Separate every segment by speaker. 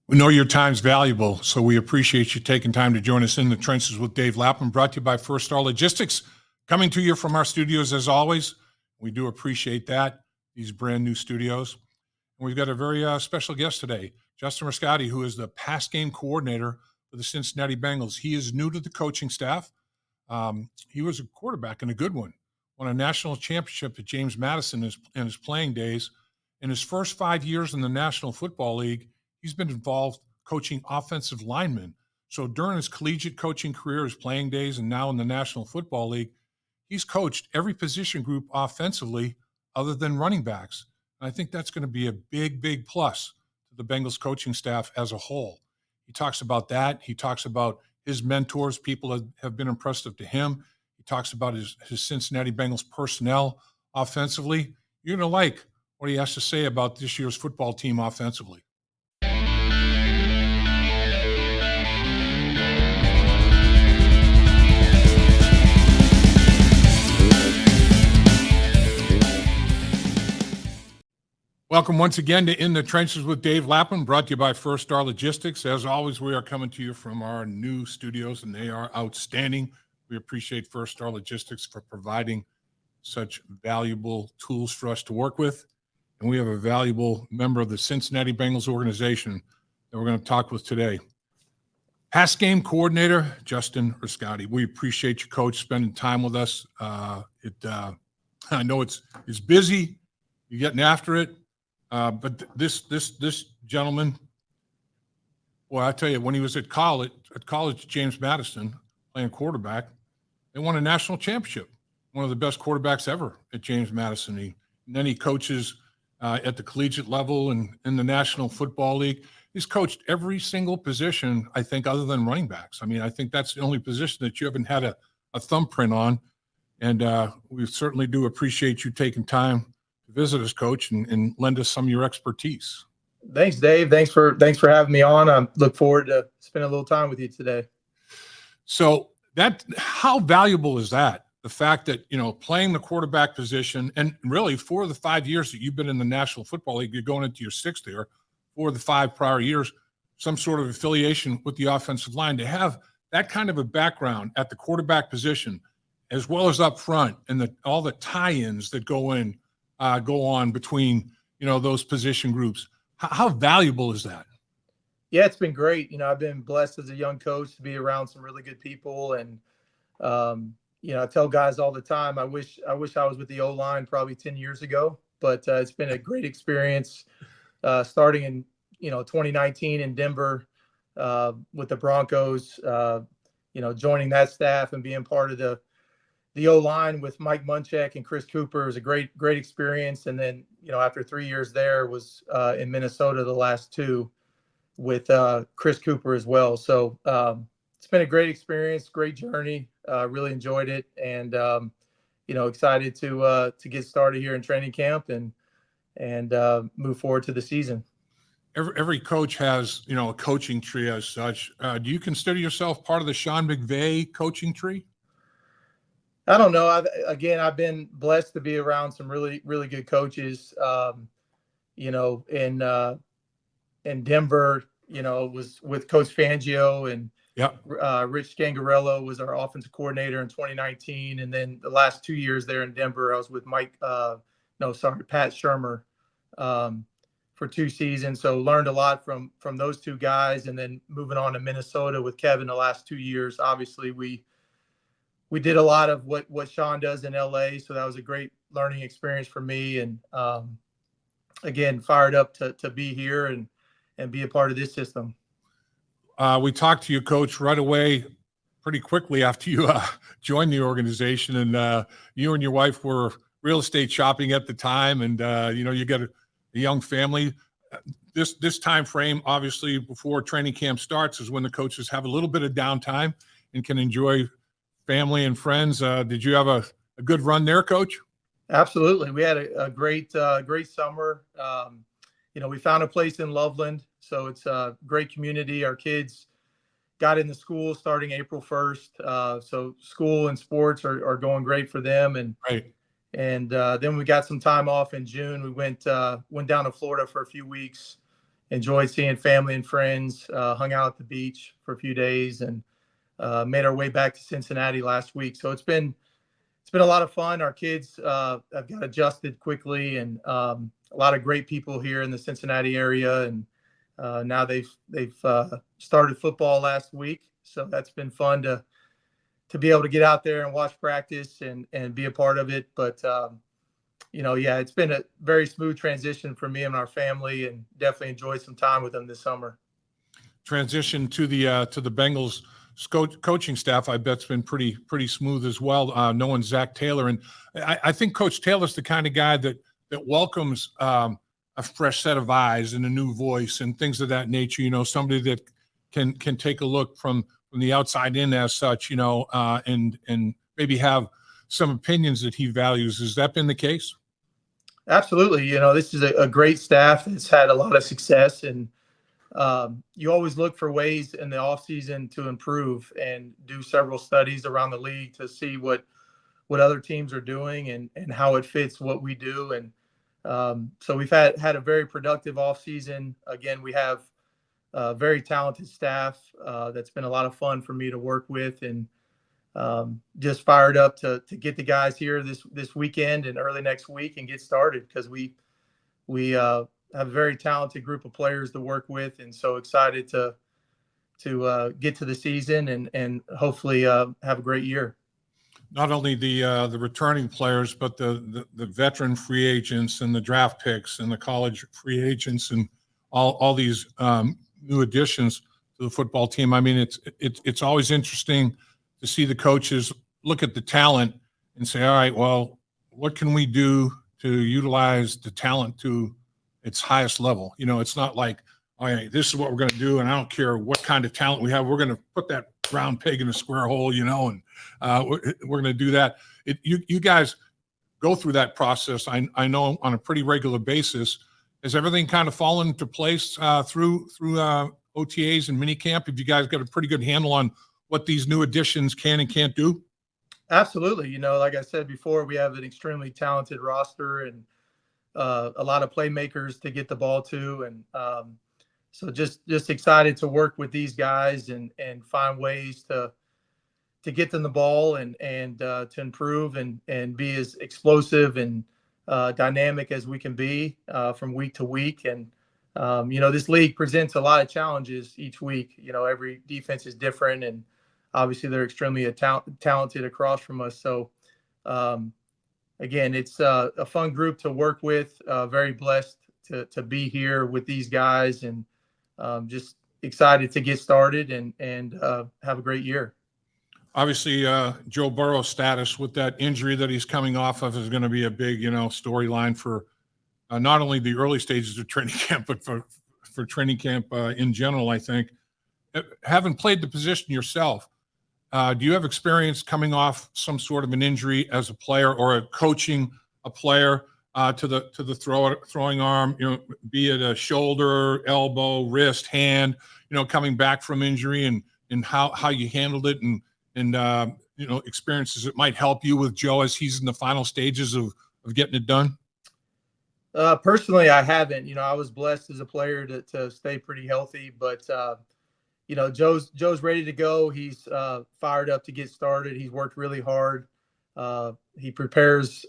Speaker 1: We know your time's valuable, so we appreciate you taking time to join us in the trenches with Dave Lapham, brought to you by First Star Logistics, coming to you from our studios as always. We do appreciate that, these brand new studios. And we've got a very special guest today, Justin Rascati, who is the pass game coordinator for the Cincinnati Bengals. He is new to the coaching staff. He was a quarterback and a good one. Won a national championship at James Madison in his playing days. In his first 5 years in the National Football League, he's been involved coaching offensive linemen. So during his collegiate coaching career, his playing days, and now in the National Football League, he's coached every position group offensively other than running backs. And I think that's going to be a big, big plus to the Bengals coaching staff as a whole. He talks about that. He talks about his mentors, people that have been impressive to him. He talks about his Cincinnati Bengals personnel offensively. You're going to like what he has to say about this year's football team offensively. Welcome once again to In the Trenches with Dave Lapham, brought to you by First Star Logistics. As always, we are coming to you from our new studios, and they are outstanding. We appreciate First Star Logistics for providing such valuable tools for us to work with. And we have a valuable member of the Cincinnati Bengals organization that we're going to talk with today. Pass game coordinator, Justin Rascati. We appreciate you, Coach, spending time with us. I know it's busy. You're getting after it. But this gentleman, well, I tell you, when he was at college at James Madison, playing quarterback, they won a national championship. One of the best quarterbacks ever at James Madison. And then he coaches at the collegiate level and in the National Football League. He's coached every single position, I think, other than running backs. I mean, I think that's the only position that you haven't had a thumbprint on. And we certainly do appreciate you taking time to visit us, Coach, and lend us some of your expertise.
Speaker 2: Thanks, Dave. Thanks for having me on. I look forward to spending a little time with you today.
Speaker 1: So how valuable is that? The fact that, playing the quarterback position, and really for the 5 years that you've been in the National Football League, you're going into your sixth year, for the 5 prior years, some sort of affiliation with the offensive line, to have that kind of a background at the quarterback position, as well as up front, and all the tie-ins that go on between, those position groups. How valuable is that?
Speaker 2: Yeah, it's been great. I've been blessed as a young coach to be around some really good people. And, I tell guys all the time, I wish I was with the O-line probably 10 years ago, but it's been a great experience starting in, 2019 in Denver with the Broncos, joining that staff and being part of the O-line with Mike Munchak and Chris Cooper was a great experience. And then, after 3 years there was in Minnesota, the last 2 with Chris Cooper as well. So it's been a great experience, great journey. Really enjoyed it. And, excited to get started here in training camp and move forward to the season.
Speaker 1: Every coach has, a coaching tree as such. Do you consider yourself part of the Sean McVay coaching tree?
Speaker 2: I don't know. I've been blessed to be around some really, really good coaches. In Denver, was with Coach Fangio, and Rich Scangarello was our offensive coordinator in 2019. And then the last 2 years there in Denver, I was with Pat Shurmur for 2 seasons. So learned a lot from those 2 guys. And then moving on to Minnesota with Kevin the last 2 years, obviously we did a lot of what Sean does in LA. So that was a great learning experience for me. And again, fired up to be here and be a part of this system.
Speaker 1: We talked to you, Coach, right away, pretty quickly after you joined the organization. And you and your wife were real estate shopping at the time. And, you got a young family. This time frame, obviously, before training camp starts, is when the coaches have a little bit of downtime and can enjoy family and friends. Did you have a good run there, Coach?
Speaker 2: Absolutely. We had a great summer. We found a place in Loveland, so it's a great community. Our kids got into school starting April 1st. So school and sports are going great for them. And
Speaker 1: right.
Speaker 2: And then we got some time off in June. We went down to Florida for a few weeks enjoyed seeing family and friends, hung out at the beach for a few days, and made our way back to Cincinnati last week. So it's been a lot of fun. Our kids have got adjusted quickly, and a lot of great people here in the Cincinnati area. And now they've started football last week, so that's been fun to be able to get out there and watch practice and be a part of it. But it's been a very smooth transition for me and our family, and definitely enjoyed some time with them this summer.
Speaker 1: Transition to the Bengals coaching staff, I bet's been pretty smooth as well. Knowing Zach Taylor, and I think Coach Taylor's the kind of guy that welcomes a fresh set of eyes and a new voice and things of that nature. Somebody that can take a look from the outside in as such. And maybe have some opinions that he values. Has that been the case?
Speaker 2: Absolutely. This is a great staff that's had a lot of success, and you always look for ways in the offseason to improve and do several studies around the league to see what other teams are doing and how it fits what we do. And so we've had a very productive offseason. Again, we have a very talented staff that's been a lot of fun for me to work with, and just fired up to get the guys here this weekend and early next week and get started, because we have a very talented group of players to work with, and so excited to get to the season and hopefully have a great year.
Speaker 1: Not only the returning players, but the veteran free agents and the draft picks and the college free agents and all these new additions to the football team. I mean, it's always interesting to see the coaches look at the talent and say, all right, well, what can we do to utilize the talent to its highest level? It's not like, all right, this is what we're going to do, and I don't care what kind of talent we have. We're going to put that round peg in a square hole, and we're going to do that. You guys go through that process, I know, on a pretty regular basis. Has everything kind of fallen into place through OTAs and minicamp? Have you guys got a pretty good handle on what these new additions can and can't do?
Speaker 2: Absolutely. Like I said before, we have an extremely talented roster and a lot of playmakers to get the ball to. And so just excited to work with these guys and find ways to get them the ball and to improve and be as explosive and dynamic as we can be from week to week. And, this league presents a lot of challenges each week. Every defense is different, and obviously they're extremely talented across from us. So, again, it's a fun group to work with, very blessed to be here with these guys, and just excited to get started and have a great year.
Speaker 1: Obviously, Joe Burrow's status with that injury that he's coming off of is going to be a big, storyline for not only the early stages of training camp, but for training camp in general, I think. Having played the position yourself, do you have experience coming off some sort of an injury as a player or coaching a player to the throwing arm, be it a shoulder, elbow, wrist, hand, coming back from injury and how you handled it and experiences that might help you with Joe as he's in the final stages of getting it done?
Speaker 2: Personally, I haven't. I was blessed as a player to stay pretty healthy, but Joe's ready to go. He's fired up to get started. He's worked really hard. He prepares.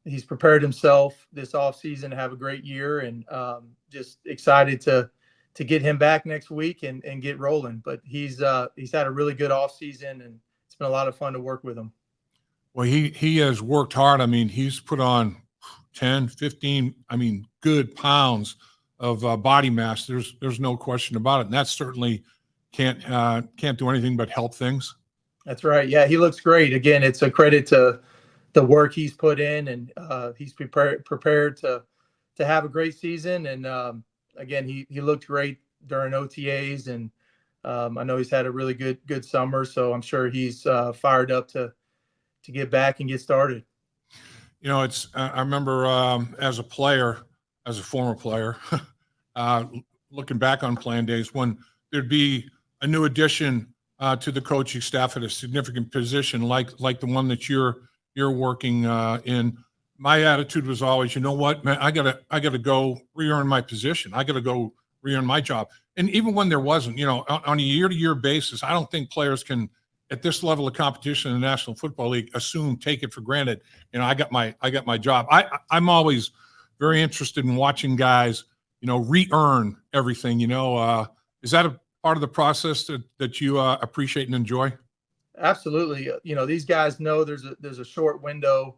Speaker 2: He's prepared himself this offseason to have a great year, and just excited to get him back next week and get rolling. But he's had a really good offseason, and it's been a lot of fun to work with him.
Speaker 1: Well, he has worked hard. I mean, he's put on 10, 15, good pounds of body mass. There's no question about it. And that certainly can't do anything but help things.
Speaker 2: That's right. Yeah, he looks great. Again, it's a credit to the work he's put in, and he's prepared to have a great season. And again, he looked great during OTAs, and I know he's had a really good summer. So I'm sure he's fired up to get back and get started.
Speaker 1: I remember as a former player, looking back on playing days when there'd be a new addition to the coaching staff at a significant position, like the one that you're working in. my attitude was always, you know what, man, I gotta go re-earn my position. I gotta go re-earn my job. And even when there wasn't, on a year-to-year basis, I don't think players can, at this level of competition in the National Football League, take it for granted. I got my job. I'm always very interested in watching guys, re-earn everything. Is that a part of the process that you appreciate and enjoy?
Speaker 2: Absolutely. These guys know there's a short window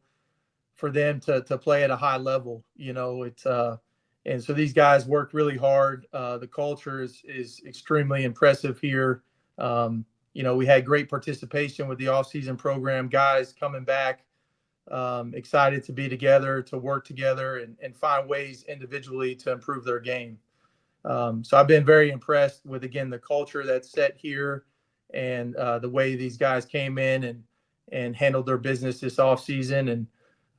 Speaker 2: for them to play at a high level. And so these guys work really hard. The culture is extremely impressive here. We had great participation with the offseason program, guys coming back, excited to be together, to work together and find ways individually to improve their game. So I've been very impressed with, again, the culture that's set here and the way these guys came in and handled their business this offseason. And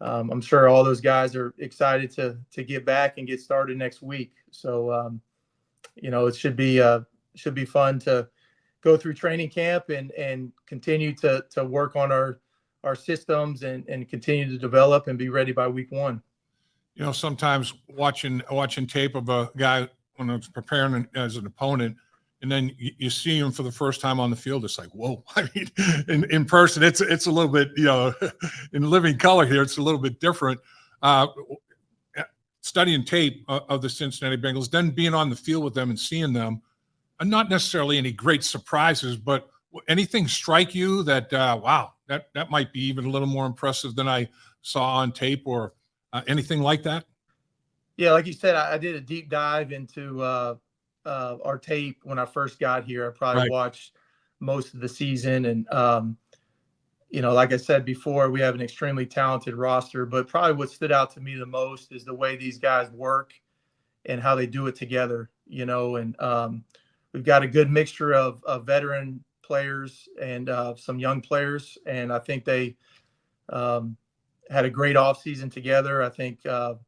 Speaker 2: I'm sure all those guys are excited to get back and get started next week. So, it should be fun to go through training camp and continue to work on our systems and continue to develop and be ready by week 1.
Speaker 1: Sometimes watching tape of a guy when I was preparing as an opponent, and then you see him for the first time on the field, it's like, whoa. I mean, in person, it's a little bit, in living color here, it's a little bit different. Studying tape of the Cincinnati Bengals, then being on the field with them and seeing them, and not necessarily any great surprises, but anything strike you that, wow, that might be even a little more impressive than I saw on tape, or anything like that?
Speaker 2: Yeah, like you said, I did a deep dive into our tape when I first got here. I probably watched most of the season. And, like I said before, we have an extremely talented roster, but probably what stood out to me the most is the way these guys work and how they do it together, and we've got a good mixture of veteran players and some young players. And I think they had a great offseason together. I think a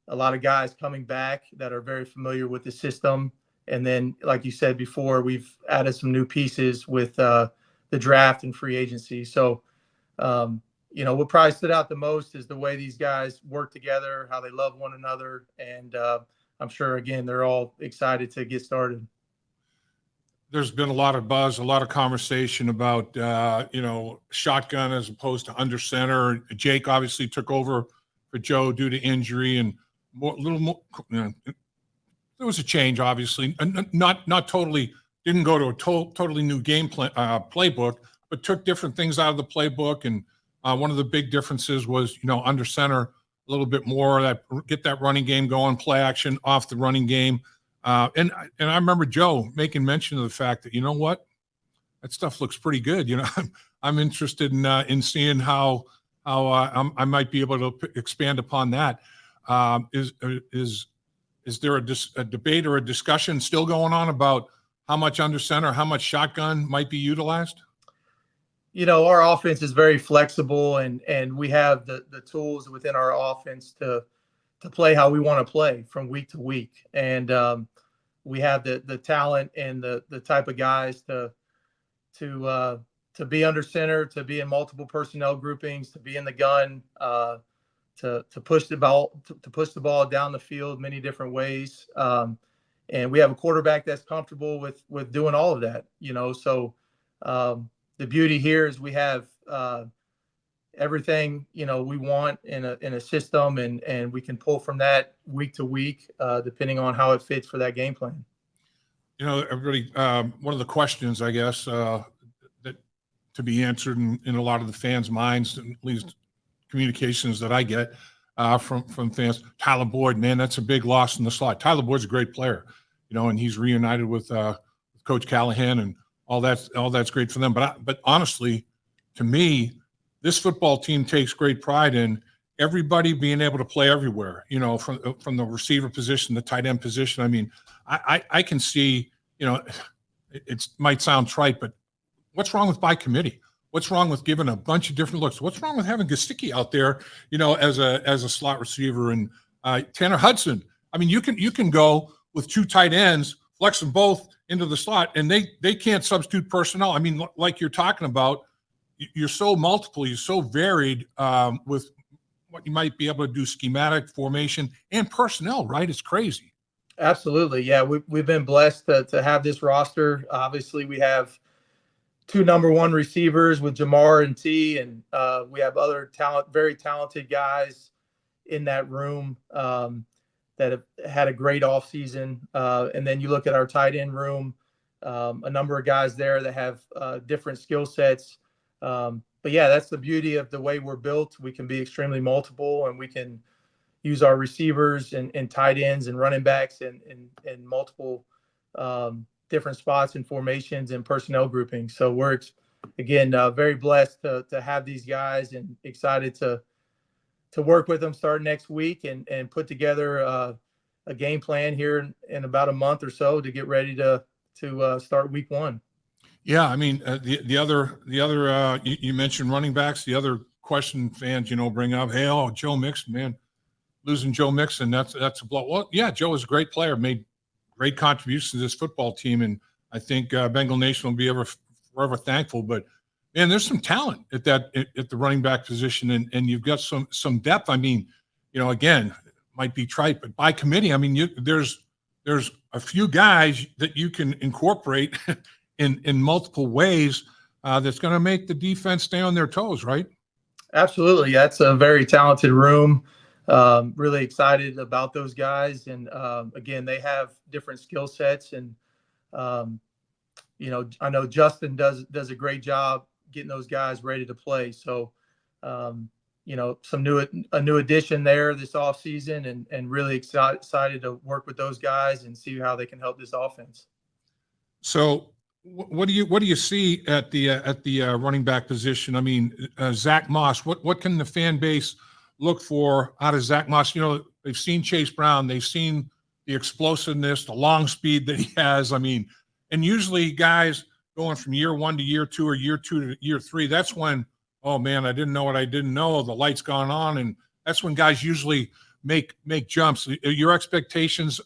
Speaker 2: lot of guys coming back that are very familiar with the system. And then, like you said before, we've added some new pieces with the draft and free agency. So, what probably stood out the most is the way these guys work together, how they love one another. And I'm sure, again, they're all excited to get started.
Speaker 1: There's been a lot of buzz, a lot of conversation about, shotgun as opposed to under center. Jake obviously took over for Joe due to injury, and a little more, there was a change, obviously, and not totally, didn't go to a totally new game playbook, but took different things out of the playbook. And one of the big differences was, under center a little bit more, that get that running game going, play action off the running game. And I remember Joe making mention of the fact that, you know what, that stuff looks pretty good. I'm interested in seeing how I might be able to expand upon that. Is there a debate or a discussion still going on about how much under center, how much shotgun might be utilized?
Speaker 2: Our offense is very flexible, and we have the tools within our offense to play how we want to play from week to week. And we have the talent and the type of guys to be under center, to be in multiple personnel groupings, to be in the gun, to push the ball down the field many different ways. And we have a quarterback that's comfortable with doing all of that, So the beauty here is we have everything, we want in a system, and we can pull from that week to week, depending on how it fits for that game plan.
Speaker 1: Everybody, one of the questions, I guess, that to be answered in a lot of the fans' minds, at least communications that I get from fans, Tyler Boyd, man, that's a big loss in the slot. Tyler Boyd's a great player, and he's reunited with Coach Callahan, and all that's great for them. But honestly, to me, this football team takes great pride in everybody being able to play everywhere, from the receiver position, the tight end position. I mean, I can see, it might sound trite, but what's wrong with by committee? What's wrong with giving a bunch of different looks? What's wrong with having Riscotti out there, as a slot receiver, and Tanner Hudson? I mean, you can go with two tight ends, flex them both into the slot, and they can't substitute personnel. I mean, like you're talking about, you're so multiple, you're so varied with what you might be able to do, schematic, formation, and personnel, right? It's crazy.
Speaker 2: Absolutely. Yeah. We've been blessed to have this roster. Obviously, we have two number one receivers with Jamar and T, and we have other very talented guys in that room that have had a great offseason. And then you look at our tight end room, a number of guys there that have different skill sets. But yeah, that's the beauty of the way we're built. We can be extremely multiple, and we can use our receivers and tight ends and running backs in multiple different spots and formations and personnel groupings. So we're, again, very blessed to have these guys and excited to work with them starting next week and put together a game plan here in about a month or so to get ready to start week one.
Speaker 1: Yeah, I mean, the other you mentioned running backs. The other question fans, bring up, hey, Joe Mixon, man, losing Joe Mixon, that's a blow. Well, yeah, Joe is a great player, made great contributions to this football team, and I think Bengal Nation will be forever thankful. But man, there's some talent at the running back position, and you've got some depth. I mean, again, might be trite, but by committee, I mean, there's a few guys that you can incorporate in multiple ways that's going to make the defense stay on their toes, right?
Speaker 2: Absolutely. That's a very talented room. Really excited about those guys. And again, they have different skill sets. And, I know Justin does a great job getting those guys ready to play. So, a new addition there this offseason and really excited to work with those guys and see how they can help this offense.
Speaker 1: So, what do you see at the running back position? I mean, Zach Moss. What can the fan base look for out of Zach Moss? They've seen Chase Brown, they've seen the explosiveness, the long speed that he has. I mean, and usually guys going from year one to year two or year two to year three, that's when, oh man, I didn't know what I didn't know. The light's gone on, and that's when guys usually make jumps. Your expectations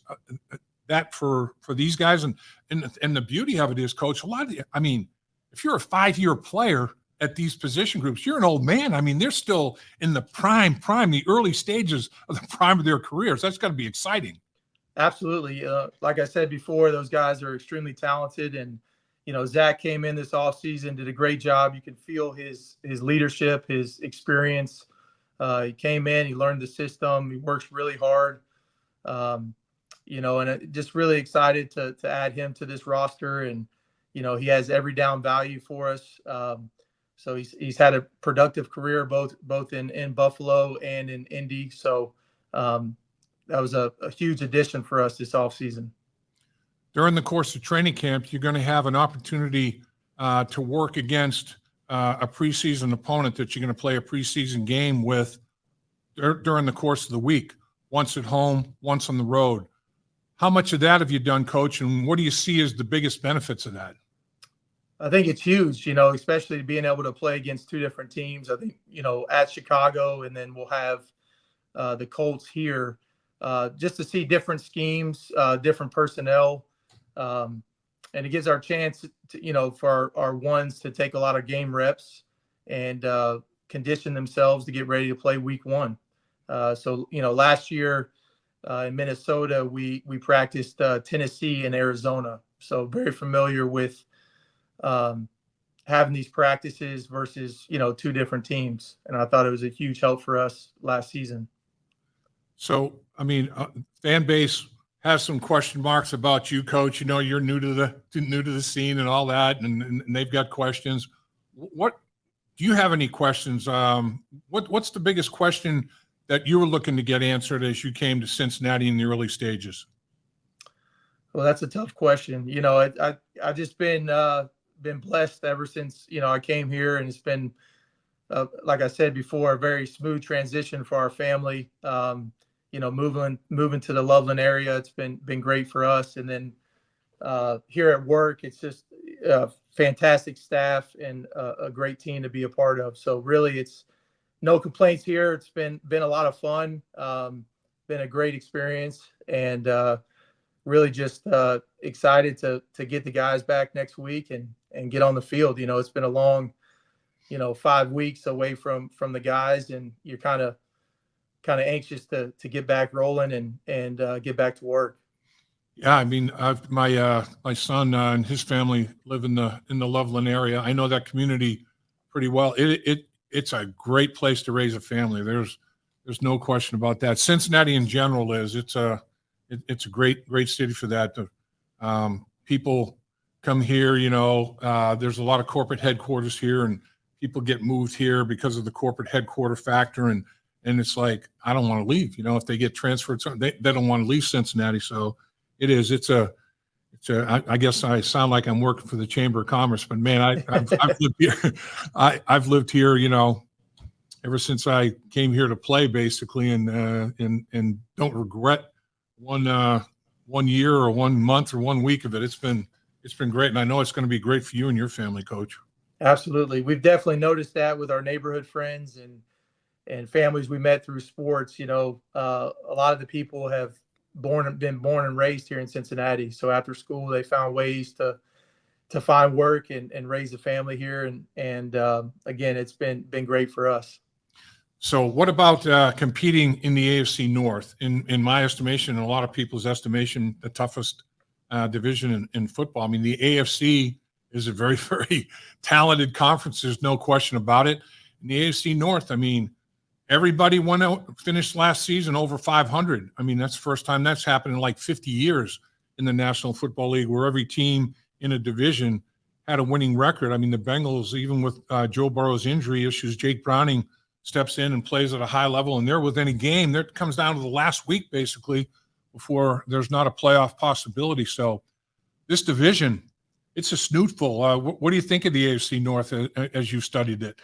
Speaker 1: that for these guys, and the beauty of it is, Coach, if you're a 5-year player at these position groups, you're an old man. I mean, they're still in the prime, the early stages of the prime of their careers. That's got to be exciting.
Speaker 2: Absolutely. Like I said before, those guys are extremely talented, and Zach came in this offseason, did a great job. You can feel his leadership, his experience. He came in, he learned the system, he works really hard. And just really excited to add him to this roster. And, he has every down value for us. So he's had a productive career, both in Buffalo and in Indy. So that was a huge addition for us this offseason.
Speaker 1: During the course of training camp, you're going to have an opportunity to work against a preseason opponent that you're going to play a preseason game with during the course of the week, once at home, once on the road. How much of that have you done, Coach, and what do you see as the biggest benefits of that?
Speaker 2: I think it's huge, especially being able to play against two different teams. I think, at Chicago, and then we'll have the Colts here, just to see different schemes, different personnel. And it gives our chance to, for our ones to take a lot of game reps and condition themselves to get ready to play week one. So, last year in Minnesota, we practiced Tennessee and Arizona. So very familiar with having these practices versus, two different teams. And I thought it was a huge help for us last season.
Speaker 1: So, fan base has some question marks about you, Coach. You're new to the scene and all that, and they've got questions. What do you have any questions? What's the biggest question that you were looking to get answered as you came to Cincinnati in the early stages?
Speaker 2: Well, that's a tough question. I've just been blessed ever since, I came here, and it's been, like I said before, a very smooth transition for our family. Moving to the Loveland area, it's been great for us. And then here at work, it's just a fantastic staff and a great team to be a part of. So really, it's no complaints here. It's been a lot of fun, been a great experience, and really just excited to get the guys back next week and get on the field. It's been a long, 5 weeks away from the guys, and you're kind of kind of anxious to get back rolling and get back to work.
Speaker 1: Yeah, I mean, my son and his family live in the Loveland area. I know that community pretty well. It's a great place to raise a family. There's no question about that. Cincinnati in general is. It's a great city for that. People come here. There's a lot of corporate headquarters here, and people get moved here because of the corporate headquarter factor. And it's like, I don't want to leave. If they get transferred, they don't want to leave Cincinnati. So it is. I guess I sound like I'm working for the Chamber of Commerce, but man, I've lived here. I've lived here, ever since I came here to play, basically, and don't regret one year or 1 month or 1 week of it. It's been great, and I know it's going to be great for you and your family, Coach.
Speaker 2: Absolutely, we've definitely noticed that with our neighborhood friends and families we met through sports. A lot of the people have been born and raised here in Cincinnati. So after school, they found ways to find work and raise a family here. And again, it's been great for us.
Speaker 1: So what about competing in the AFC North? In my estimation, and a lot of people's estimation, the toughest division in football. I mean, the AFC is a very, very talented conference. There's no question about it. In the AFC North, I mean, everybody finished last season over 500. I mean, that's the first time that's happened in like 50 years in the National Football League, where every team in a division had a winning record. I mean, the Bengals, even with Joe Burrow's injury issues, Jake Browning steps in and plays at a high level, and they're within a game. There comes down to the last week, basically, before there's not a playoff possibility. So this division, it's a snootful. What do you think of the AFC North as you studied it?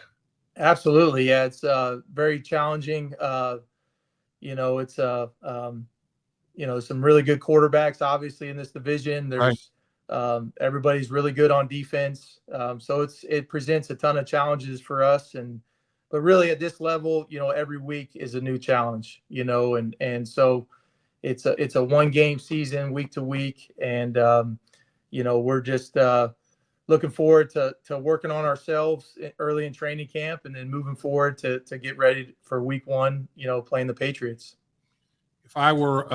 Speaker 2: Absolutely. Yeah, it's very challenging. It's some really good quarterbacks, obviously, in this division. There's everybody's really good on defense. So it presents a ton of challenges for us. But really at this level, every week is a new challenge, and so it's a 1-game season week to week. And, we're just looking forward to working on ourselves early in training camp, and then moving forward to get ready for week 1, playing the Patriots.
Speaker 1: If I were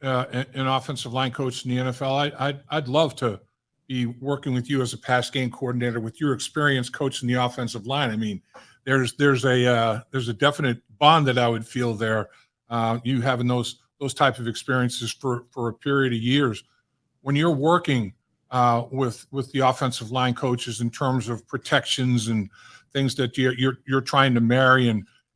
Speaker 1: an offensive line coach in the NFL, I'd love to be working with you as a pass game coordinator with your experience coaching the offensive line. I mean, there's a definite bond that I would feel there. You having those type of experiences for a period of years when you're working with the offensive line coaches in terms of protections and things that you're trying to marry,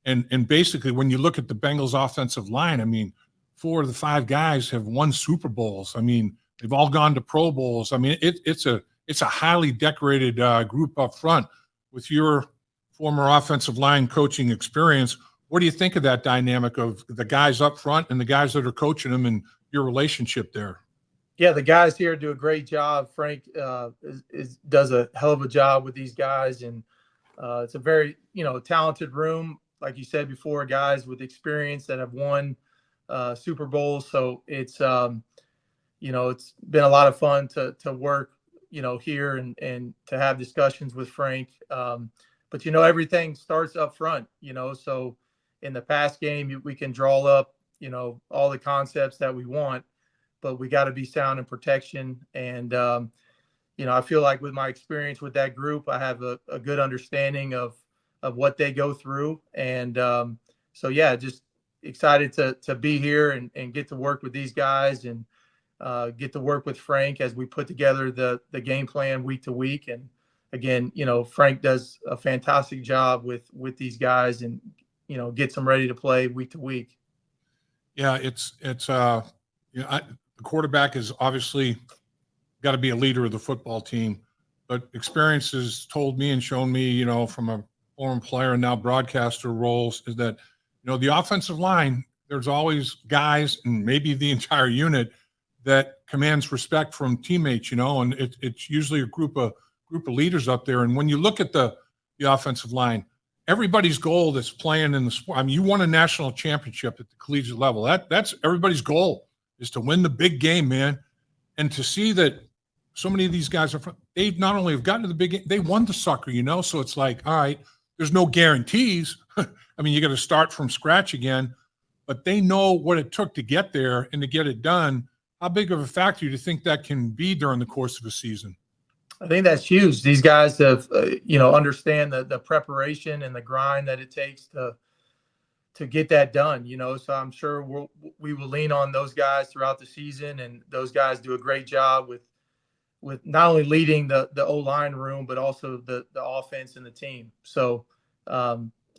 Speaker 1: and basically when you look at the Bengals offensive line, I mean, 4 of the 5 guys have won Super Bowls. I mean, they've all gone to Pro Bowls. I mean, it's a highly decorated group up front. With your former offensive line coaching experience, what do you think of that dynamic of the guys up front and the guys that are coaching them and your relationship there?
Speaker 2: Yeah, the guys here do a great job. Frank does a hell of a job with these guys, and it's a very talented room, like you said before, guys with experience that have won Super Bowls. So it's it's been a lot of fun to work here and to have discussions with Frank. But everything starts up front. So in the pass game, we can draw up all the concepts that we want, but we got to be sound in protection. And, I feel like with my experience with that group, I have a good understanding of what they go through. And so, yeah, just excited to be here and get to work with these guys and get to work with Frank as we put together the game plan week to week. And again, Frank does a fantastic job with these guys and, gets them ready to play week to week.
Speaker 1: Yeah, the quarterback is obviously got to be a leader of the football team, but experience has told me and shown me, from a former player and now broadcaster roles, is that, the offensive line, there's always guys and maybe the entire unit that commands respect from teammates, and it's usually a group of leaders up there. And when you look at the offensive line, everybody's goal that's playing in the sport. I mean, you won a national championship at the collegiate level. That's everybody's goal, is to win the big game, man. And to see that so many of these guys they not only have gotten to the big game, they won the sucker, So it's like, all right, there's no guarantees I mean, you got to start from scratch again, but they know what it took to get there and to get it done. How big of a factor do you think that can be during the course of a season?
Speaker 2: I think that's huge. These guys have, understand the preparation and the grind that it takes to get that done, so I'm sure we will lean on those guys throughout the season, and those guys do a great job with not only leading the O-line room, but also the offense and the team. So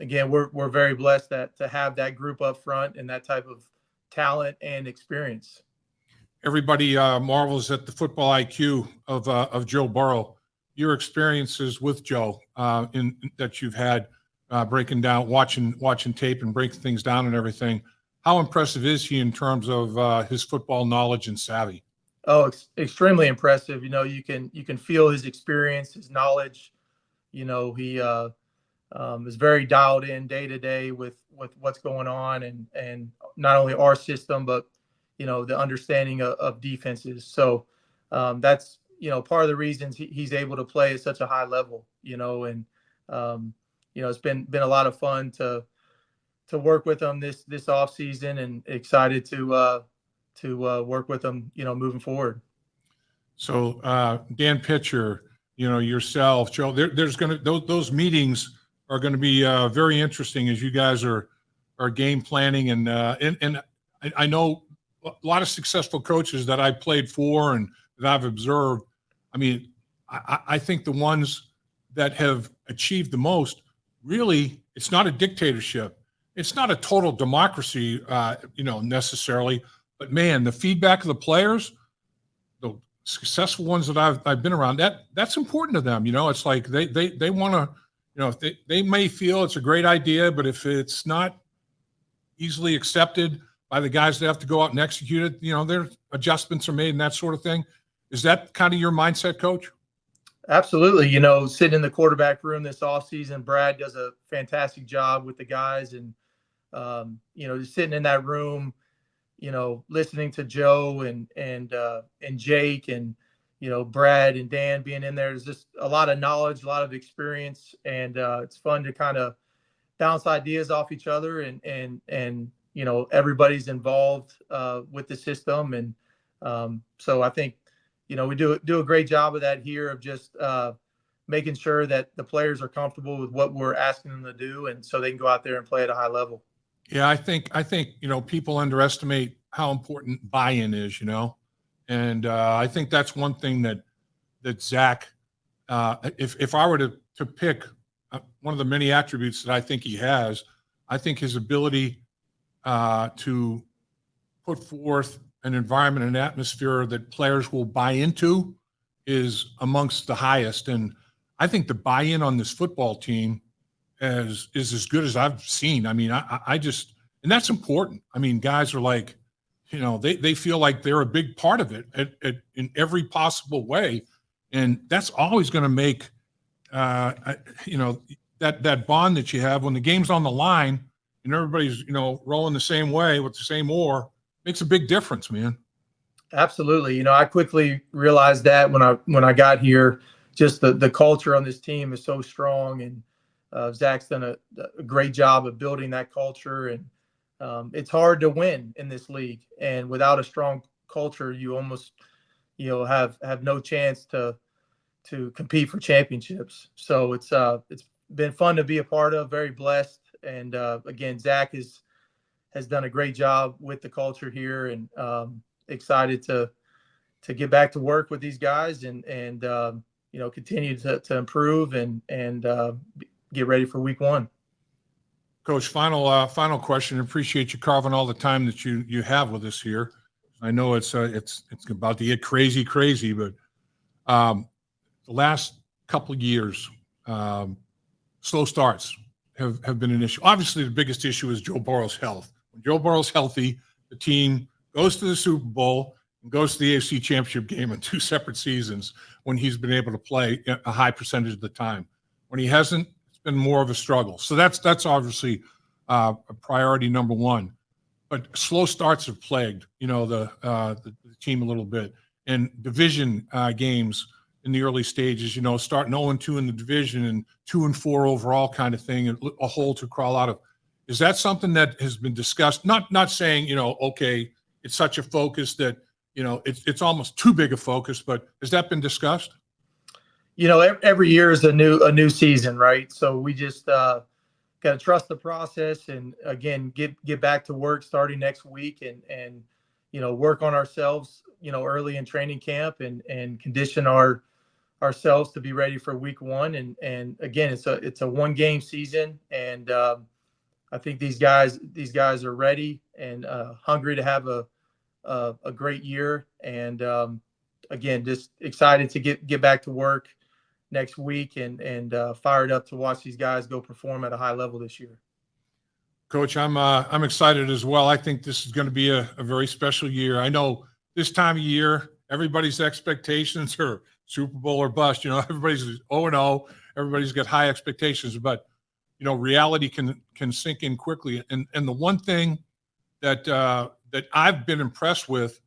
Speaker 2: again, we're very blessed to have that group up front and that type of talent and experience.
Speaker 1: Everybody marvels at the football IQ of Joe Burrow. Your experiences with Joe that you've had breaking down, watching tape and breaking things down and everything. How impressive is he in terms of his football knowledge and savvy?
Speaker 2: Oh, extremely impressive. You can feel his experience, his knowledge. He is very dialed in day to day with what's going on, and not only our system, but the understanding of defenses. So that's part of the reasons he's able to play at such a high level. And it's been a lot of fun to work with him this off season, and excited to work with him moving forward.
Speaker 1: So Dan Pitcher, yourself, Joe, there's going to those meetings are going to be very interesting as you guys are game planning, and I know a lot of successful coaches that I played for and that I've observed. I mean, I think the ones that have achieved the most, really, it's not a dictatorship. It's not a total democracy, necessarily. But man, the feedback of the players, the successful ones that I've been around, that's important to them. It's like they want to, they may feel it's a great idea, but if it's not easily accepted by the guys that have to go out and execute it, their adjustments are made and that sort of thing. Is that kind of your mindset, Coach?
Speaker 2: Absolutely. Sitting in the quarterback room this offseason, Brad does a fantastic job with the guys, and just sitting in that room, listening to Joe and Jake and Brad and Dan being in there. There's just a lot of knowledge, a lot of experience, and it's fun to kind of bounce ideas off each other, and everybody's involved with the system, and so I think we do a great job of that here, of just making sure that the players are comfortable with what we're asking them to do, and so they can go out there and play at a high level.
Speaker 1: Yeah, I think people underestimate how important buy-in is, and I think that's one thing that Zach, if I were to pick one of the many attributes that I think he has, I think his ability to put forth an environment and atmosphere that players will buy into is amongst the highest. And I think the buy-in on this football team is as good as I've seen. I mean, I just, and that's important. I mean, guys are like, they feel like they're a big part of it in every possible way. And that's always going to make, that bond that you have when the game's on the line and everybody's, rolling the same way with the same oar, makes a big difference, man.
Speaker 2: Absolutely. I quickly realized that when I got here, just the culture on this team is so strong, and Zach's done a great job of building that culture. And it's hard to win in this league, and without a strong culture, you almost have no chance to compete for championships. So it's been fun to be a part of. Very blessed, and again, Zach has done a great job with the culture here, and excited to get back to work with these guys, and continue to improve and get ready for week one.
Speaker 1: Coach, final question. Appreciate you carving all the time that you have with us here. I know it's about to get crazy, but the last couple of years, slow starts have been an issue. Obviously, the biggest issue is Joe Burrow's health. When Joe Burrow's healthy, the team goes to the Super Bowl and goes to the AFC Championship game in 2 separate seasons when he's been able to play a high percentage of the time. When he hasn't, it's been more of a struggle. So that's obviously a priority number one. But slow starts have plagued, the team a little bit. And division games in the early stages, starting 0-2 in the division and 2-4 overall kind of thing, and a hole to crawl out of. Is that something that has been discussed? Not saying, okay, it's such a focus that, it's almost too big a focus, but has that been discussed?
Speaker 2: Every year is a new season, right? So we just got to trust the process, and again, get back to work starting next week, and work on ourselves, early in training camp, and condition ourselves to be ready for week one. And again, it's a one game season, and I think these guys are ready and hungry to have a great year. And again, just excited to get back to work next week, and fired up to watch these guys go perform at a high level this year.
Speaker 1: Coach, I'm excited as well. I think this is going to be a very special year. I know this time of year, everybody's expectations are Super Bowl or bust. Everybody's 0-0. Everybody's got high expectations, but reality can sink in quickly. And the one thing that I've been impressed with,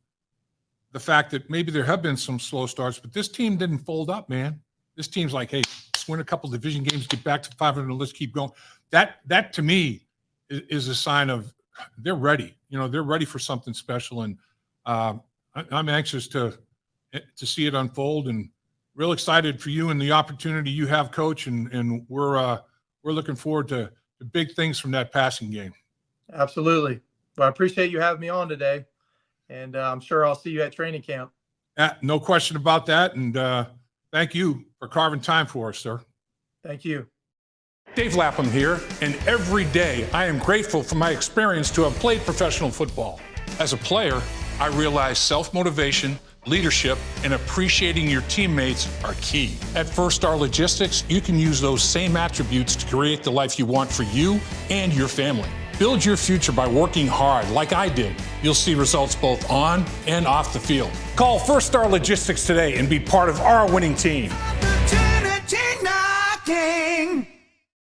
Speaker 1: the fact that maybe there have been some slow starts, but this team didn't fold up, man. This team's like, hey, let's win a couple division games, get back to 500, and let's keep going. That to me is a sign of they're ready. They're ready for something special, and I'm anxious to see it unfold, and real excited for you and the opportunity you have, Coach. And we're looking forward to big things from that passing game.
Speaker 2: Absolutely. Well, I appreciate you having me on today, and I'm sure I'll see you at training camp.
Speaker 1: No question about that. And thank you for carving time for us, sir.
Speaker 2: Thank you.
Speaker 3: Dave Lapham here, and every day I am grateful for my experience to have played professional football. As a player, I realize self-motivation, leadership, and appreciating your teammates are key. At First Star Logistics, you can use those same attributes to create the life you want for you and your family. Build your future by working hard like I did. You'll see results both on and off the field. Call First Star Logistics today and be part of our winning team.
Speaker 4: Opportunity knocking.